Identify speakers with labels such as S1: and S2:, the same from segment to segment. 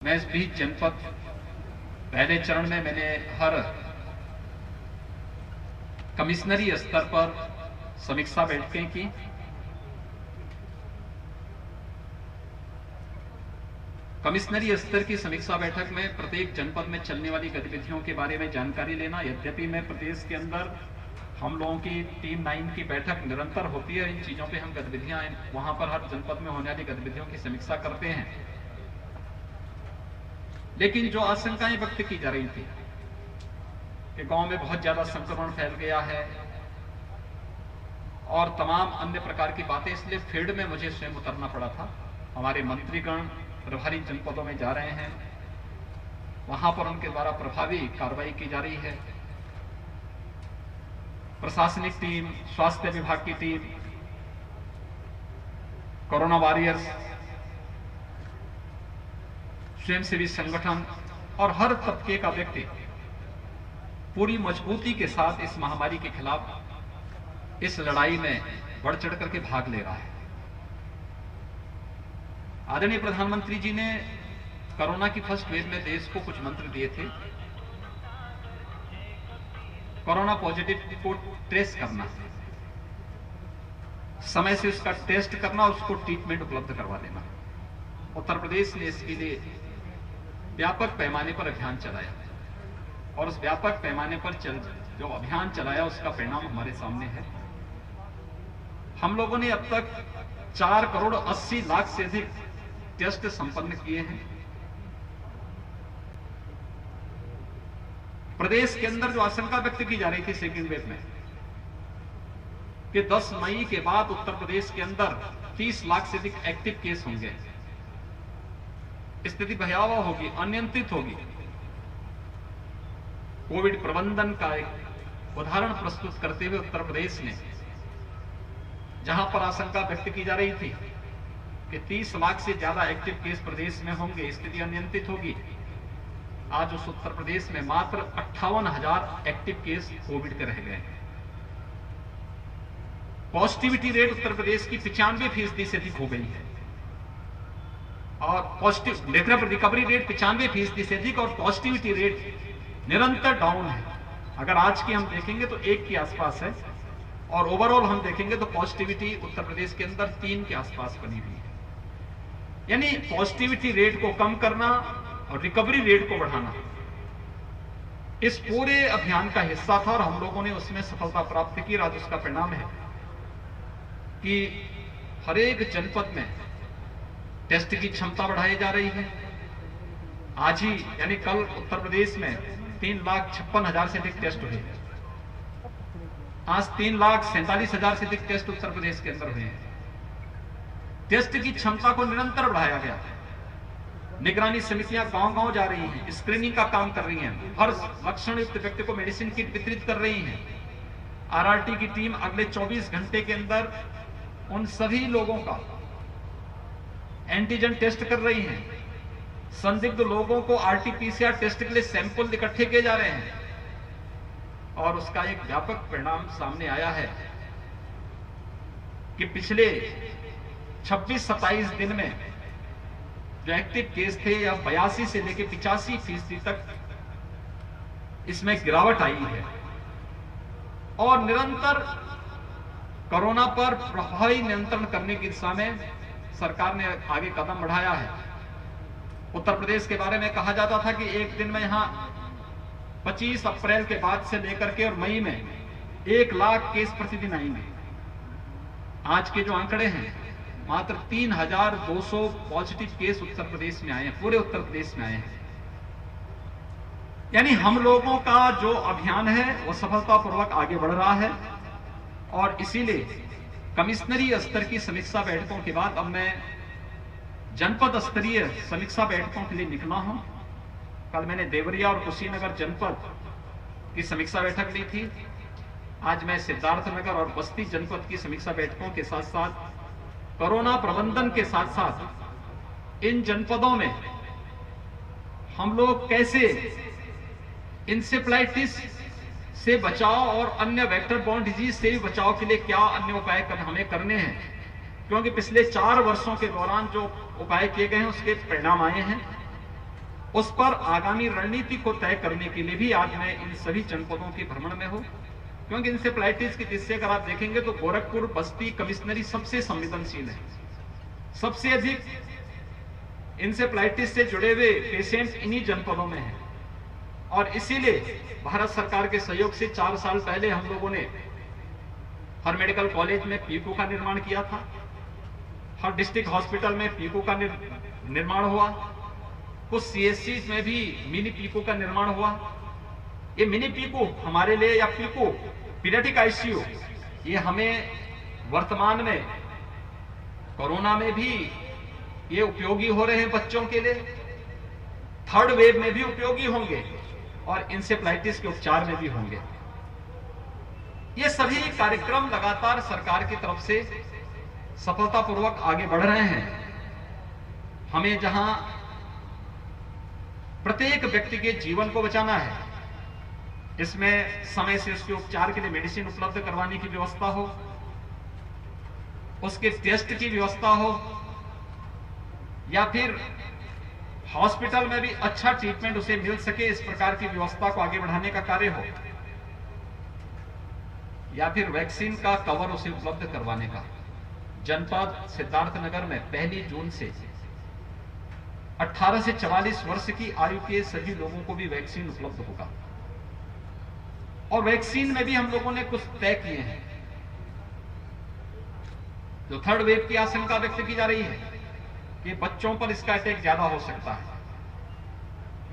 S1: मैं इस बीच जनपद पहले चरण में मैंने हर कमिश्नरी स्तर पर समीक्षा बैठकें की। कमिश्नरी स्तर की समीक्षा बैठक में प्रत्येक जनपद में चलने वाली गतिविधियों के बारे में जानकारी लेना। यद्यपि मैं प्रदेश के अंदर हम लोगों की टीम 9 की बैठक निरंतर होती है, इन चीजों पे हम गतिविधियां वहां पर हर जनपद में होने वाली गतिविधियों की समीक्षा करते हैं, लेकिन जो आशंकाएं व्यक्त की जा रही थी कि गांव में बहुत ज्यादा संक्रमण फैल गया है और तमाम अन्य प्रकार की बातें, इसलिए फील्ड में मुझे स्वयं उतरना पड़ा था। हमारे मंत्रीगण प्रभारी जनपदों में जा रहे हैं, वहां पर उनके द्वारा प्रभावी कार्रवाई की जा रही है। प्रशासनिक टीम, स्वास्थ्य विभाग की टीम, कोरोना वॉरियर्स, स्वयंसेवी संगठन और हर तबके का व्यक्ति पूरी मजबूती के साथ इस महामारी के खिलाफ इस लड़ाई में बढ़ चढ़ करके भाग ले रहा है। आदरणीय प्रधानमंत्री जी ने कोरोना की फर्स्ट वेव में देश को कुछ मंत्र दिए थे। कोरोना पॉजिटिव को ट्रेस करना, समय से उसका टेस्ट करना, उसको ट्रीटमेंट उपलब्ध करवा देना। उत्तर प्रदेश ने इसके लिए व्यापक पैमाने पर अभियान चलाया और उस व्यापक पैमाने पर जो अभियान चलाया उसका परिणाम हमारे सामने है। हम लोगों ने अब तक 4 करोड़ 80 लाख से अधिक टेस्ट संपन्न किए हैं। प्रदेश के अंदर जो आशंका व्यक्त की जा रही थी सेकेंड वेव में कि 10 मई के बाद उत्तर प्रदेश के अंदर 30 लाख से अधिक एक्टिव केस होंगे, स्थिति भयावह होगी, अनियंत्रित होगी। कोविड प्रबंधन का एक उदाहरण प्रस्तुत करते हुए उत्तर प्रदेश ने, जहां पर आशंका व्यक्त की जा रही थी कि 30 लाख से ज्यादा एक्टिव केस प्रदेश में होंगे, स्थिति अनियंत्रित होगी, आज उस उत्तर प्रदेश में मात्र 58,000 एक्टिव केस कोविड के रह गए हैं। पॉजिटिविटी रेट उत्तर प्रदेश की 95% से अधिक हो गई है और पॉजिटिव रिकवरी रेट 95% से अधिक और पॉजिटिविटी रेट निरंतर डाउन है। अगर आज की हम देखेंगे तो 1 के आसपास है और ओवरऑल हम देखेंगे तो पॉजिटिविटी उत्तर प्रदेश के अंदर 3 के आसपास बनी हुई है। यानी पॉजिटिविटी रेट को कम करना और रिकवरी रेट को बढ़ाना इस पूरे अभियान का हिस्सा था और हम लोगों ने उसमें सफलता प्राप्त की। आज उसका परिणाम है कि हर एक जनपद में टेस्ट की क्षमता बढ़ाई जा रही है। आज ही यानी कल उत्तर प्रदेश में 3,56,000 से अधिक टेस्ट हुए। आज 3,47,000 से अधिक टेस्ट उत्तर प्रदेश के अंदर हुए हैं। टेस्ट की क्षमता को निरंतर बढ़ाया गया। निगरानी समितियां गांव-गांव जा रही हैं, स्क्रीनिंग का काम कर रही हैं, हर लक्षण युक्त व्यक्ति को मेडिसिन किट वितरित कर रही हैं। आरआरटी की टीम अगले 24 घंटे के अंदर उन सभी लोगों का एंटीजन टेस्ट कर रही हैं। संदिग्ध लोगों को आरटीपीसीआर टेस्ट के लिए सैंपल इकट्ठे किए जा रहे हैं और उसका एक व्यापक परिणाम सामने आया है कि पिछले 26-27 दिन में जो एक्टिव केस थे या 82 से लेकर 85% तक इसमें गिरावट आई है और निरंतर कोरोना पर प्रभावी नियंत्रण करने की दिशा में सरकार ने आगे कदम बढ़ाया है। उत्तर प्रदेश के बारे में कहा जाता था कि एक दिन में यहां 25 अप्रैल के बाद से लेकर के और मई में 1 लाख केस प्रतिदिन आएंगे। आज के जो आंकड़े हैं, मात्र 3,200 पॉजिटिव केस उत्तर प्रदेश में आए हैं, पूरे उत्तर प्रदेश में आए हैं। यानी हम लोगों का जो अभियान है वो सफलतापूर्वक आगे बढ़ रहा है और इसीलिए कमिश्नरी स्तर की समीक्षा बैठकों के बाद अब मैं जनपद स्तरीय समीक्षा बैठकों के लिए निकला हूं। कल मैंने देवरिया और कुशीनगर जनपद की समीक्षा बैठक ली थी। आज मैं सिद्धार्थनगर और बस्ती जनपद की समीक्षा बैठकों के साथ साथ कोरोना प्रबंधन के साथ साथ इन जनपदों में हम लोग कैसे इंसेफ्लाइटिस से बचाव और अन्य वेक्टर बॉर्न डिजीज से भी बचाव के लिए क्या अन्य उपाय हमें करने हैं, क्योंकि पिछले 4 वर्षों के दौरान जो उपाय किए गए हैं उसके परिणाम आए हैं। उस पर आगामी रणनीति को तय करने के लिए भी आज मैं इन सभी जनपदों के भ्रमण में हूं, क्योंकि इंसेफ्लाइटिस की दृष्टि अगर आप देखेंगे तो गोरखपुर, बस्ती, कमिश्नरी सबसे संवेदनशील है। सबसे अधिक इंसेफ्लाइटिस से जुड़े हुए पेशेंट इन्हीं जनपदों में हैं और इसीलिए भारत सरकार के सहयोग से 4 साल पहले हम लोगों ने हर मेडिकल कॉलेज में पीको का निर्माण किया था, हर डिस्ट्रिक्ट हॉस्पिटल में पीको का निर्माण हुआ, कुछ सीएससी में भी मिनी पीको का निर्माण हुआ। ये मिनी पीको हमारे लिए या पीको पीडियाट्रिक आईसीयू ये हमें वर्तमान में कोरोना में भी ये उपयोगी हो रहे हैं बच्चों के लिए, थर्ड वेव में भी उपयोगी होंगे और इंसेफ्लाइटिस के उपचार में भी होंगे। ये सभी कार्यक्रम लगातार सरकार की तरफ से सफलतापूर्वक आगे बढ़ रहे हैं। हमें जहां प्रत्येक व्यक्ति के जीवन को बचाना है, इसमें समय से उसके उपचार के लिए मेडिसिन उपलब्ध करवाने की व्यवस्था हो, उसके टेस्ट की व्यवस्था हो, या फिर हॉस्पिटल में भी अच्छा ट्रीटमेंट उसे मिल सके, इस प्रकार की व्यवस्था को आगे बढ़ाने का कार्य हो, या फिर वैक्सीन का कवर उसे उपलब्ध करवाने का। जनपद सिद्धार्थनगर में 1 जून से 18 से 44 वर्ष की आयु के सभी लोगों को भी वैक्सीन उपलब्ध होगा। और वैक्सीन में भी हम लोगों ने कुछ तय किए हैं। जो थर्ड वेव की आशंका व्यक्त की जा रही है कि बच्चों पर इसका अटैक ज्यादा हो सकता है,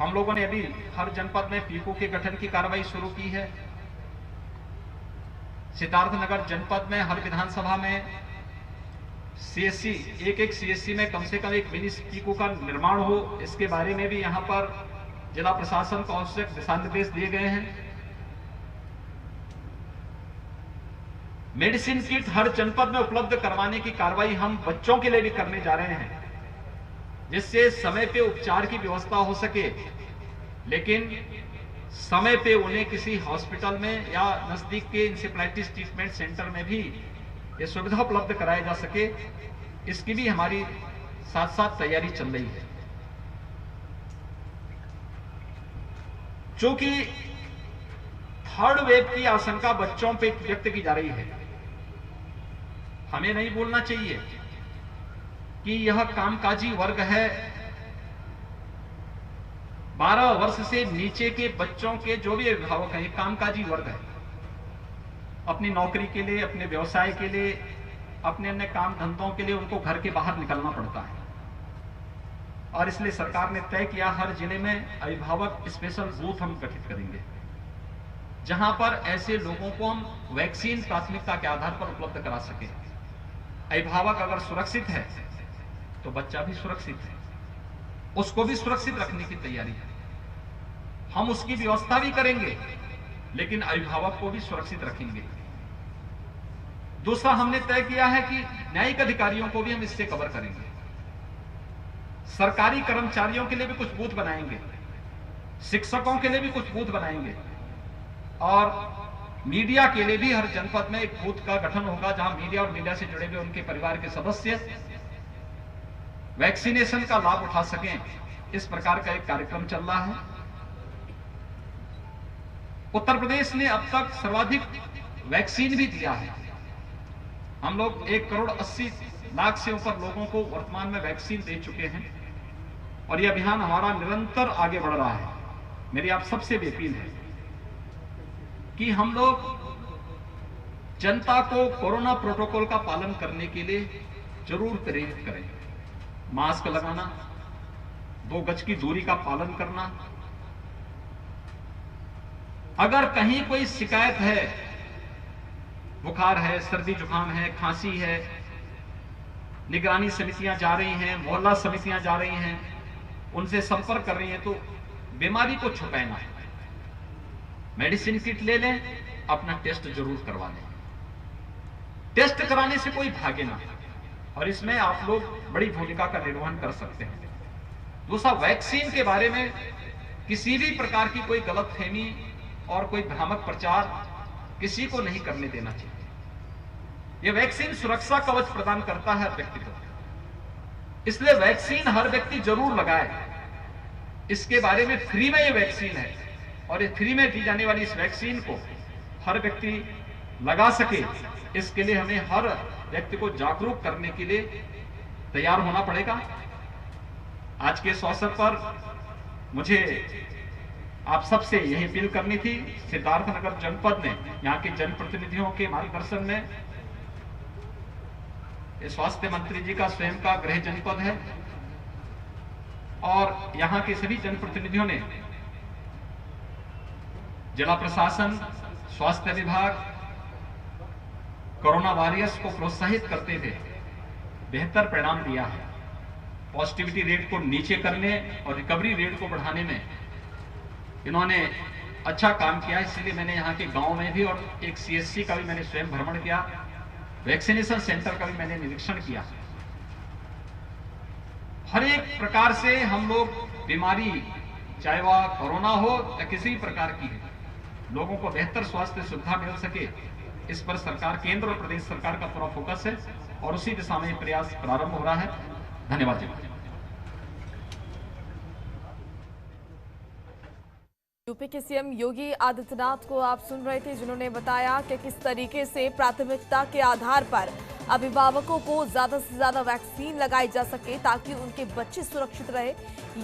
S1: हम लोगों ने अभी हर जनपद में पीको के गठन की कार्रवाई शुरू की है। सिद्धार्थनगर जनपद में हर विधानसभा में सीएससी, एक सीएससी में कम से कम एक मिनी पीको का निर्माण हो, इसके बारे में भी यहां पर जिला प्रशासन को आवश्यक दिशा निर्देश दिए गए हैं। मेडिसिन किट हर जनपद में उपलब्ध करवाने की कार्रवाई हम बच्चों के लिए भी करने जा रहे हैं, जिससे समय पे उपचार की व्यवस्था हो सके, लेकिन समय पे उन्हें किसी हॉस्पिटल में या नजदीक के इंसेफ्लाइटिस ट्रीटमेंट सेंटर में भी ये सुविधा उपलब्ध कराया जा सके, इसकी भी हमारी साथ साथ तैयारी चल रही है। चूंकि थर्ड वेव की आशंका बच्चों पे व्यक्त की जा रही है, हमें नहीं बोलना चाहिए कि यह कामकाजी वर्ग है। 12 वर्ष से नीचे के बच्चों के जो भी अभिभावक हैं, कामकाजी वर्ग है। अपनी नौकरी के लिए, अपने व्यवसाय के लिए, अपने अन्य काम धंधों के लिए उनको घर के बाहर निकलना पड़ता है, और इसलिए सरकार ने तय किया हर जिले में अभिभावक स्पेशल बूथ हम गठित करेंगे, जहां पर ऐसे लोगों को हम वैक्सीन प्राथमिकता के आधार पर उपलब्ध करा सके। अभिभावक अगर सुरक्षित है तो बच्चा भी सुरक्षित है, उसको भी सुरक्षित रखने की तैयारी है। हम उसकी व्यवस्था भी करेंगे, लेकिन अभिभावक को भी सुरक्षित रखेंगे। दूसरा, हमने तय किया है कि न्यायिक अधिकारियों को भी हम इससे कवर करेंगे। सरकारी कर्मचारियों के लिए भी कुछ बूथ बनाएंगे, शिक्षकों के लिए भी कुछ बूथ बनाएंगे, और मीडिया के लिए भी हर जनपद में एक बूथ का गठन होगा, जहां मीडिया और मीडिया से जुड़े हुए उनके परिवार के सदस्य वैक्सीनेशन का लाभ उठा सकें। इस प्रकार का एक कार्यक्रम चल रहा है। उत्तर प्रदेश ने अब तक सर्वाधिक वैक्सीन भी दिया है। हम लोग 1,80,00,000 से ऊपर लोगों को वर्तमान में वैक्सीन दे चुके हैं, और यह अभियान हमारा निरंतर आगे बढ़ रहा है। मेरी आप सबसे भी अपील है कि हम लोग जनता को कोरोना प्रोटोकॉल का पालन करने के लिए जरूर प्रेरित करें। मास्क लगाना, 2 गज की दूरी का पालन करना। अगर कहीं कोई शिकायत है, बुखार है, सर्दी जुकाम है, खांसी है, निगरानी समितियां जा रही हैं, मोहल्ला समितियां जा रही हैं, उनसे संपर्क कर रही हैं, तो बीमारी को छुपाना है। मेडिसिन किट ले लें, अपना टेस्ट जरूर करवा लें। टेस्ट कराने से कोई भागे ना, और इसमें आप लोग बड़ी भूमिका का निर्वहन कर सकते हैं। दूसरा, वैक्सीन के बारे में किसी भी प्रकार की कोई गलतफहमी और कोई भ्रामक प्रचार किसी को नहीं करने देना चाहिए। यह वैक्सीन सुरक्षा कवच प्रदान करता है हर व्यक्ति को, इसलिए वैक्सीन हर व्यक्ति जरूर लगाए। इसके बारे में फ्री में ये वैक्सीन है और ये फ्री में दी जाने वाली इस वैक्सीन को हर व्यक्ति लगा सके, इसके लिए हमें हर व्यक्ति को जागरूक करने के लिए तैयार होना पड़ेगा। आज के इस अवसर पर मुझे आप सबसे यही अपील करनी थी। सिद्धार्थनगर जनपद ने यहाँ के जनप्रतिनिधियों के मार्गदर्शन में, स्वास्थ्य मंत्री जी का स्वयं का गृह जनपद है और यहाँ के सभी जनप्रतिनिधियों ने जिला प्रशासन, स्वास्थ्य विभाग, कोरोना वॉरियर्स को प्रोत्साहित करते हुए बेहतर परिणाम दिया है। पॉजिटिविटी रेट को नीचे करने और रिकवरी रेट को बढ़ाने में इन्होंने अच्छा काम किया। इसलिए मैंने यहाँ के गांव में भी और एक सीएससी का भी मैंने स्वयं भ्रमण किया, वैक्सीनेशन सेंटर का भी मैंने निरीक्षण किया। हर एक प्रकार से हम लोग बीमारी, चाहे वह कोरोना हो या किसी भी प्रकार की है, लोगों को बेहतर स्वास्थ्य सुविधा मिल सके, इस पर सरकार, केंद्र और प्रदेश सरकार का पूरा फोकस है और उसी दिशा में प्रयास प्रारंभ हो रहा है। धन्यवाद जी।
S2: यूपी के सीएम योगी आदित्यनाथ को आप सुन रहे थे, जिन्होंने बताया कि किस तरीके से प्राथमिकता के आधार पर अभिभावकों को ज्यादा से ज्यादा वैक्सीन लगाई जा सके ताकि उनके बच्चे सुरक्षित रहे।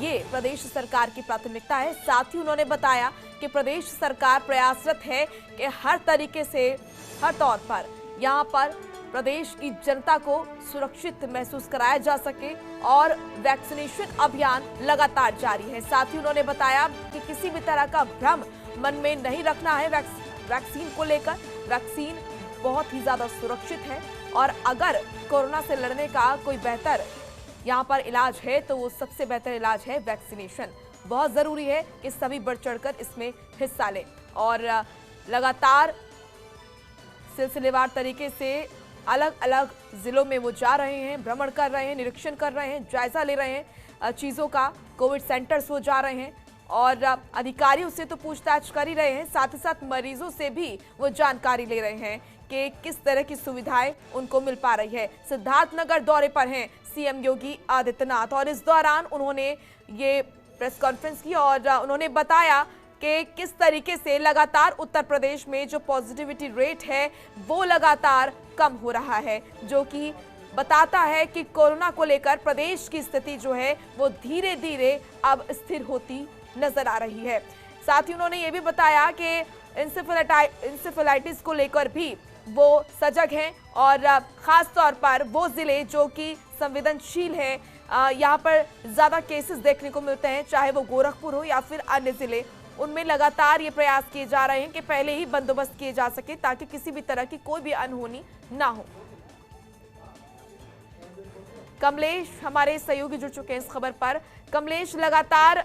S2: ये प्रदेश सरकार की प्राथमिकता है। साथ ही उन्होंने बताया कि प्रदेश सरकार प्रयासरत है कि हर तरीके से, हर तौर पर यहाँ पर प्रदेश की जनता को सुरक्षित महसूस कराया जा सके और वैक्सीनेशन अभियान लगातार जारी है। साथ ही उन्होंने बताया कि किसी भी तरह का भ्रम मन में नहीं रखना है वैक्सीन को लेकर। वैक्सीन बहुत ही ज्यादा सुरक्षित है और अगर कोरोना से लड़ने का कोई बेहतर यहाँ पर इलाज है तो वो सबसे बेहतर इलाज है वैक्सीनेशन। बहुत जरूरी है कि सभी बढ़ चढ़कर इसमें हिस्सा लें और लगातार सिलसिलेवार तरीके से अलग अलग जिलों में वो जा रहे हैं, भ्रमण कर रहे हैं, निरीक्षण कर रहे हैं, जायजा ले रहे हैं चीज़ों का। कोविड सेंटर्स वो जा रहे हैं और अधिकारियों से तो पूछताछ कर ही रहे हैं, साथ ही साथ मरीजों से भी वो जानकारी ले रहे हैं कि किस तरह की सुविधाएं उनको मिल पा रही है। सिद्धार्थनगर दौरे पर हैं सीएम योगी आदित्यनाथ और इस दौरान उन्होंने ये प्रेस कॉन्फ्रेंस की और उन्होंने बताया कि किस तरीके से लगातार उत्तर प्रदेश में जो पॉजिटिविटी रेट है वो लगातार कम हो रहा है, जो कि बताता है कि कोरोना को लेकर प्रदेश की स्थिति जो है वो धीरे धीरे अब स्थिर होती नजर आ रही है। साथ ही उन्होंने ये भी बताया कि इंसेफेलाइटिस को लेकर भी वो सजग हैं और खास तौर पर वो जिले जो कि संवेदनशील हैं, यहाँ पर ज्यादा केसेस देखने को मिलते हैं, चाहे वो गोरखपुर हो या फिर अन्य जिले, उनमें लगातार ये प्रयास किए जा रहे हैं कि पहले ही बंदोबस्त किए जा सके ताकि किसी भी तरह की कोई भी अनहोनी ना हो। कमलेश हमारे सहयोगी जुड़ चुके हैं इस खबर पर। कमलेश, लगातार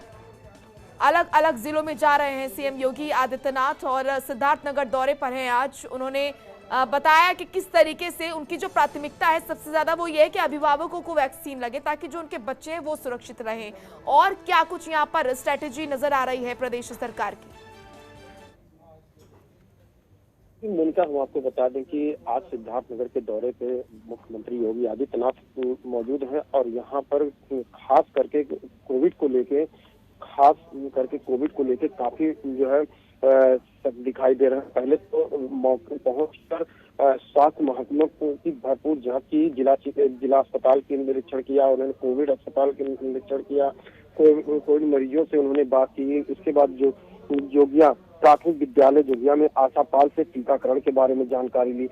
S2: अलग अलग जिलों में जा रहे हैं सीएम योगी आदित्यनाथ और सिद्धार्थनगर दौरे पर हैं आज। उन्होंने बताया कि किस तरीके से उनकी जो प्राथमिकता है सबसे ज्यादा वो ये है कि अभिभावकों को वैक्सीन लगे ताकि जो उनके बच्चे हैं वो सुरक्षित रहें। और क्या कुछ यहाँ पर स्ट्रेटेजी नजर आ रही है प्रदेश सरकार की?
S3: मोनिका, हम आपको बता दें कि आज सिद्धार्थनगर के दौरे पे मुख्यमंत्री योगी आदित्यनाथ मौजूद हैं और यहाँ पर खास करके कोविड को लेके काफी जो है सब दिखाई दे रहा है। पहले तो मौके पहुंचकर स्वास्थ्य महकमों की भरपूर जांच की, जिला अस्पताल के निरीक्षण किया, उन्होंने कोविड अस्पताल के निरीक्षण किया, कोविड मरीजों से उन्होंने बात की। उसके बाद जो जोगिया प्राथमिक विद्यालय जोगिया में आशापाल से टीकाकरण के बारे में जानकारी ली।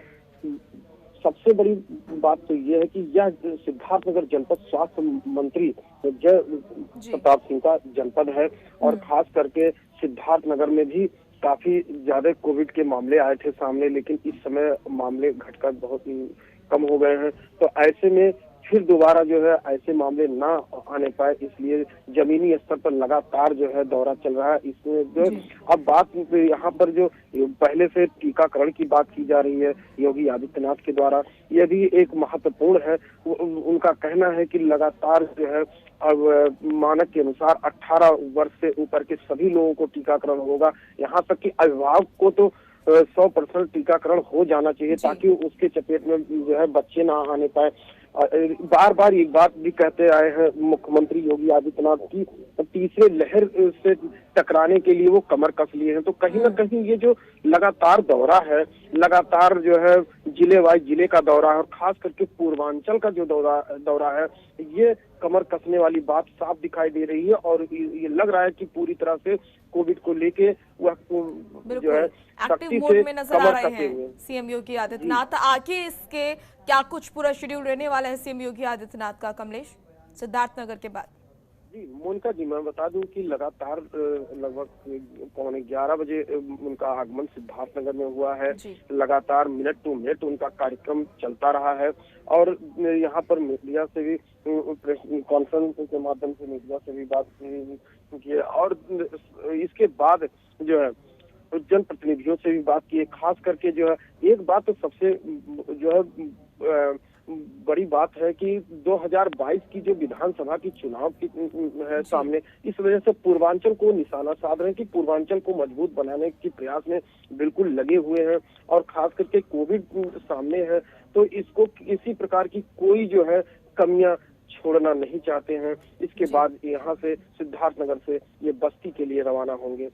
S3: सबसे बड़ी बात तो ये है कि यह सिद्धार्थनगर जनपद स्वास्थ्य मंत्री जय प्रताप सिंह का जनपद है और खास करके सिद्धार्थनगर में भी काफी ज्यादा कोविड के मामले आए थे सामने, लेकिन इस समय मामले घटकर बहुत कम हो गए हैं। तो ऐसे में फिर दोबारा जो है ऐसे मामले ना आने पाए, इसलिए जमीनी स्तर पर लगातार जो है दौरा चल रहा है। इसमें जो अब बात यहाँ पर जो पहले से टीकाकरण की बात की जा रही है योगी आदित्यनाथ के द्वारा, यह भी एक महत्वपूर्ण है। उनका कहना है कि लगातार जो है अब मानक के अनुसार 18 वर्ष से ऊपर के सभी लोगों को टीकाकरण होगा। यहाँ तक कि अभिभावक को तो 100% टीकाकरण हो जाना चाहिए, ताकि उसके चपेट में जो है बच्चे ना आने पाए। बार बार एक बात भी कहते आए हैं मुख्यमंत्री योगी आदित्यनाथ की, तीसरे लहर से टकराने के लिए वो कमर कस लिए हैं। तो कहीं ना कहीं ये जो लगातार दौरा है, लगातार जो है जिले वाइज जिले का दौरा है, और खास करके पूर्वांचल का जो दौरा है, ये कमर कसने वाली बात साफ दिखाई दे रही है। और ये लग रहा है कि पूरी तरह से कोविड को लेके वह जो है
S2: एक्टिव मोड में नजर आ रहे हैं सीएम योगी आदित्यनाथ। आगे इसके क्या कुछ पूरा शेड्यूल रहने वाला है सीएम योगी आदित्यनाथ का, कमलेश, सिद्धार्थनगर के बाद?
S3: जी मोनिका जी, मैं बता दूं कि लगातार लगभग 11:15 बजे उनका आगमन सिद्धार्थनगर में हुआ है। लगातार मिनट टू मिनट उनका कार्यक्रम चलता रहा है, और यहाँ पर मीडिया से भी प्रेस कॉन्फ्रेंस के माध्यम से मीडिया से भी बात की है, और इसके बाद जो है जनप्रतिनिधियों से भी बात की है। खास करके जो है एक बात तो सबसे जो है बड़ी बात है कि 2022 की जो विधानसभा की चुनाव की है सामने, इस वजह से पूर्वांचल को निशाना साध रहे हैं कि पूर्वांचल को मजबूत बनाने के प्रयास में बिल्कुल लगे हुए हैं। और खास करके कोविड सामने है, तो इसको किसी प्रकार की कोई जो है कमियां छोड़ना नहीं चाहते हैं। इसके बाद यहाँ से सिद्धार्थनगर से ये बस्ती के लिए रवाना होंगे।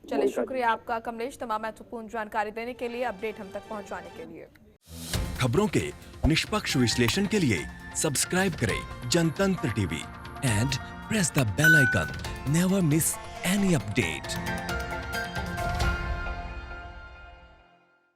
S2: चलिए, शुक्रिया आपका कमलेश, तमाम महत्वपूर्ण जानकारी देने के लिए, अपडेट हम तक पहुंचाने के लिए।
S4: खबरों के निष्पक्ष विश्लेषण के लिए सब्सक्राइब करें Jantantra TV and press the bell icon. Never miss any update.